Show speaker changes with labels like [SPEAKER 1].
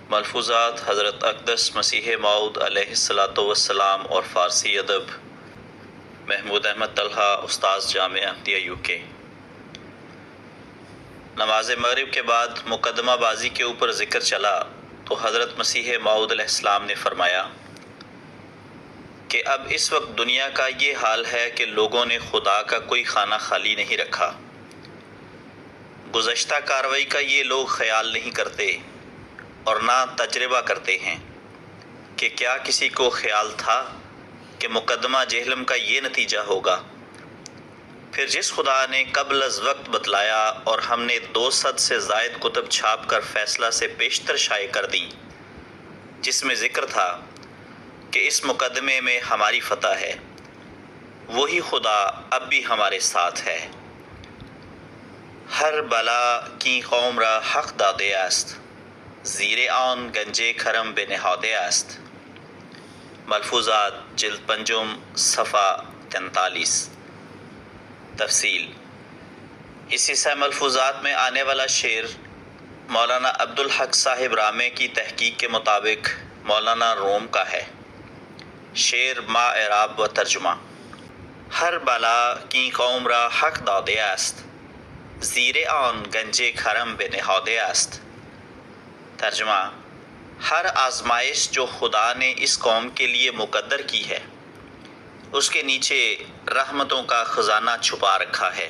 [SPEAKER 1] ملفوظات حضرت اقدس مسیح موعود علیہ الصلاۃ والسلام اور فارسی ادب محمود احمد طلحہ، استاذ جامعہ احمدیہ UK۔ نماز مغرب کے بعد مقدمہ بازی کے اوپر ذکر چلا تو حضرت مسیح موعود علیہ السلام نے فرمایا کہ اب اس وقت دنیا کا یہ حال ہے کہ لوگوں نے خدا کا کوئی خانہ خالی نہیں رکھا۔ گزشتہ کارروائی کا یہ لوگ خیال نہیں کرتے اور نہ تجربہ کرتے ہیں کہ کیا کسی کو خیال تھا کہ مقدمہ جہلم کا یہ نتیجہ ہوگا۔ پھر جس خدا نے قبل از وقت بتلایا اور ہم نے 200 سے زائد کتب چھاپ کر فیصلہ سے پیشتر شائع کر دیں، جس میں ذکر تھا کہ اس مقدمے میں ہماری فتح ہے، وہی خدا اب بھی ہمارے ساتھ ہے۔ ہر بلا کی قوم را حق داده است، زیر آن گنج کرم به نهاده است۔ ملفوظات جلد پنجم صفحہ 43۔ تفصیل: اس حصہ ملفوظات میں آنے والا شعر مولانا عبدالحق صاحب رامے کی تحقیق کے مطابق مولانا روم کا ہے۔ شعر ما اعراب و ترجمہ: ہر بلا کی قوم را حق داده است، زیر آن گنج کرم به نهاده است۔ ترجمہ: ہر آزمائش جو خدا نے اس قوم کے لیے مقدر کی ہے، اس کے نیچے رحمتوں کا خزانہ چھپا رکھا ہے۔